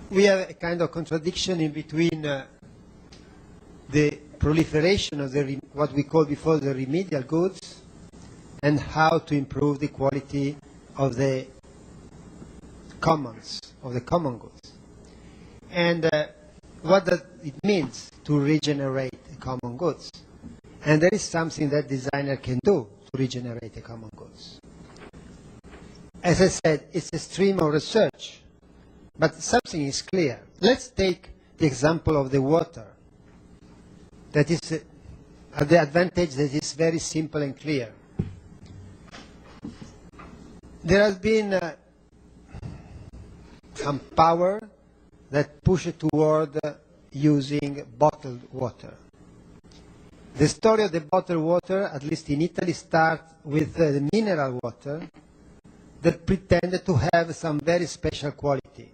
we have a kind of contradiction in between the proliferation of what we called before the remedial goods and how to improve the quality of the commons, of the common goods. And what does it means to regenerate the common goods? And there is something that designer can do to regenerate the common goods. As I said, it's a stream of research, but something is clear. Let's take the example of the water. That is the advantage that is very simple and clear. There has been some power that pushed toward using bottled water. The story of the bottled water, at least in Italy, starts with the mineral water that pretended to have some very special quality.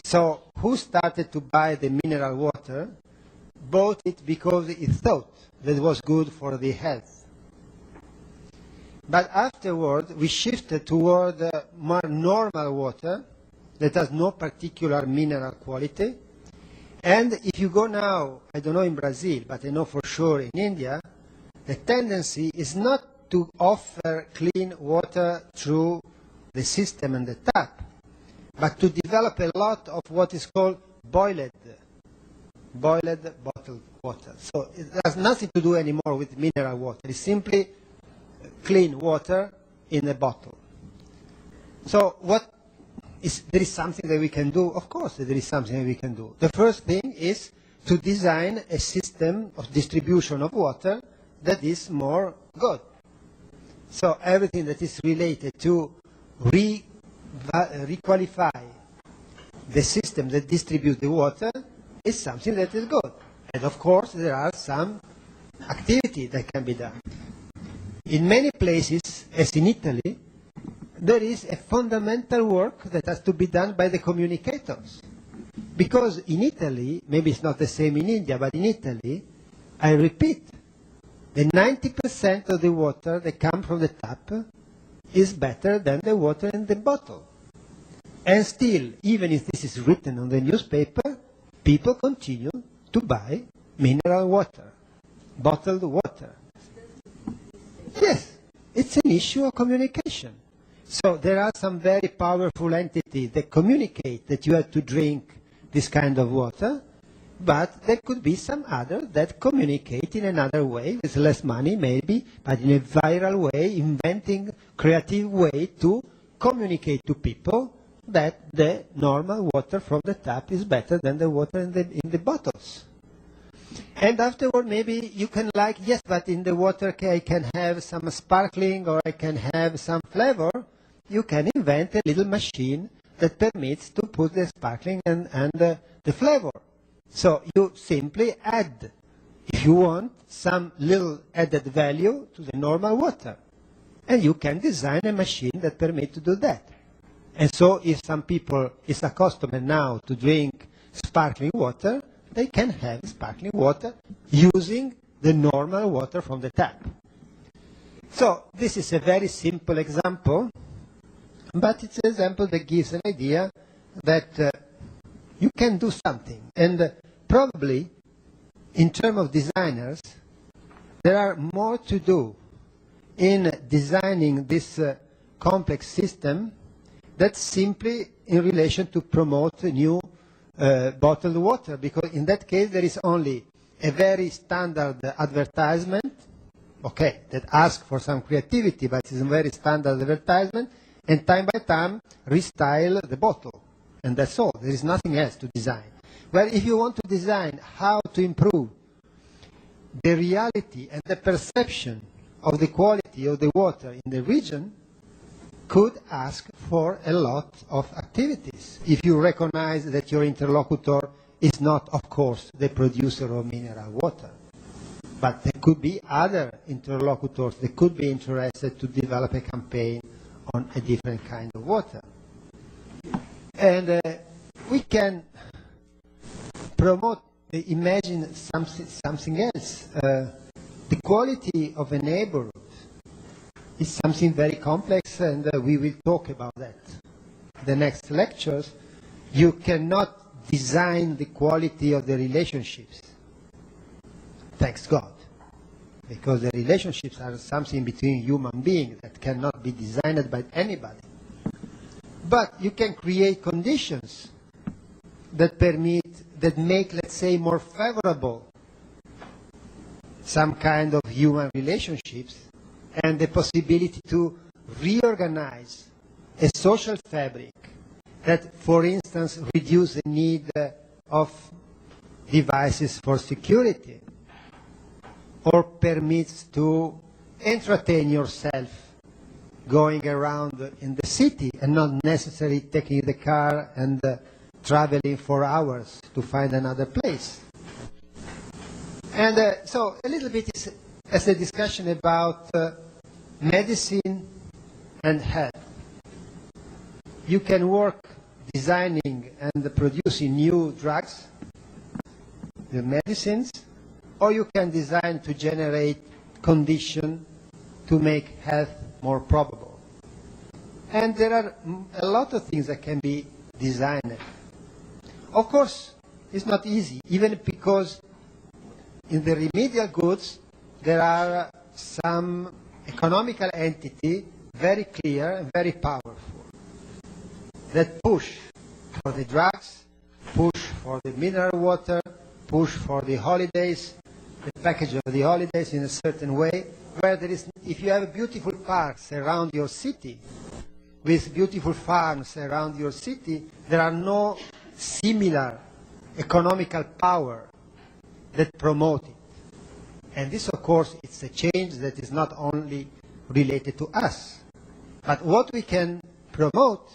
So who started to buy the mineral water bought it because it thought that it was good for the health. But afterward, we shifted toward more normal water that has no particular mineral quality. And if you go now, I don't know in Brazil, but I know for sure in India, the tendency is not to offer clean water through the system and the tap, but to develop a lot of what is called boiled bottled water. So it has nothing to do anymore with mineral water. It's simply clean water in a bottle. So there is something that we can do? Of course there is something that we can do. The first thing is to design a system of distribution of water that is more good. So everything that is related to requalify the system that distributes the water is something that is good. And of course there are some activities that can be done. In many places, as in Italy, there is a fundamental work that has to be done by the communicators. Because in Italy, maybe it's not the same in India, but in Italy, I repeat, the 90% of the water that comes from the tap is better than the water in the bottle. And still, even if this is written on the newspaper, people continue to buy mineral water, bottled water. Yes, it's an issue of communication. So there are some very powerful entities that communicate that you have to drink this kind of water, but there could be some others that communicate in another way, with less money maybe, but in a viral way, inventing creative way to communicate to people that the normal water from the tap is better than the water in the bottles. And afterward, maybe you can like, yes, but in the water I can have some sparkling or I can have some flavor. You can invent a little machine that permits to put the sparkling and the flavor. So you simply add, if you want, some little added value to the normal water. And you can design a machine that permits to do that. And so if some people is accustomed now to drink sparkling water, they can have sparkling water using the normal water from the tap. So this is a very simple example, but it's an example that gives an idea that you can do something. And probably, in terms of designers, there are more to do in designing this complex system that's simply in relation to promote new bottled water, because in that case there is only a very standard advertisement, okay, that asks for some creativity, but it's a very standard advertisement, and time by time restyle the bottle, and that's all. There is nothing else to design. Well, if you want to design how to improve the reality and the perception of the quality of the water in the region, could ask for a lot of activities. If you recognize that your interlocutor is not, of course, the producer of mineral water, but there could be other interlocutors that could be interested to develop a campaign on a different kind of water. And we can promote, imagine something else. The quality of a neighborhood is something very complex, and we will talk about that in the next lectures. you cannot design the quality of the relationships. Thanks God. Because the relationships are something between human beings that cannot be designed by anybody. But you can create conditions that make, let's say, more favorable some kind of human relationships and the possibility to reorganize a social fabric that, for instance, reduce the need of devices for security, or permits to entertain yourself going around in the city and not necessarily taking the car and traveling for hours to find another place. And so a little bit is as a discussion about medicine and health. You can work designing and producing new drugs, the medicines, or you can design to generate conditions to make health more probable. And there are a lot of things that can be designed. Of course, it's not easy, even because in the remedial goods, there are some economical entity very clear and very powerful that push for the drugs, push for the mineral water, push for the holidays, the package of the holidays in a certain way, where there is, if you have beautiful parks around your city, with beautiful farms around your city, there are no similar economical power that promote it. And this, of course, it's a change that is not only related to us, but what we can promote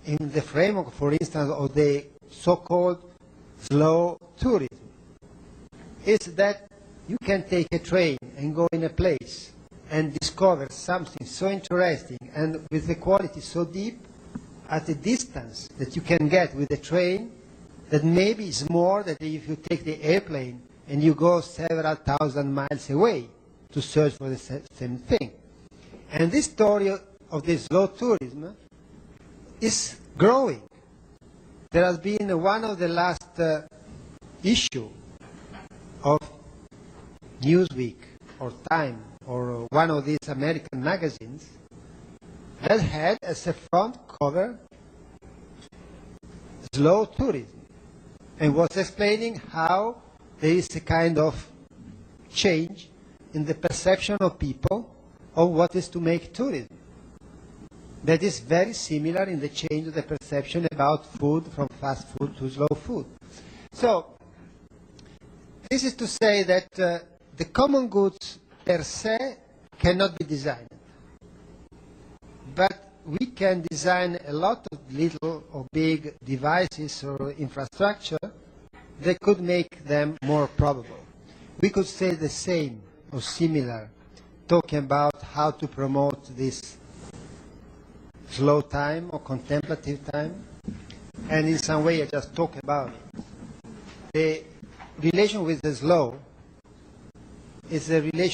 in the framework, for instance, of the so-called slow tourism, is that you can take a train and go in a place and discover something so interesting and with a quality so deep at a distance that you can get with a train that maybe is more than if you take the airplane and you go several thousand miles away to search for the same thing. And this story of this slow tourism is growing. There has been one of the last issue of Newsweek or Time or one of these American magazines that had as a front cover slow tourism and was explaining how there is a kind of change in the perception of people of what is to make tourism. That is very similar in the change of the perception about food from fast food to slow food. So, this is to say that the common goods per se cannot be designed. But we can design a lot of little or big devices or infrastructure that could make them more probable. We could say the same or similar, talking about how to promote this slow time or contemplative time. And in some way I just talk about it. The relation with the slow is a relation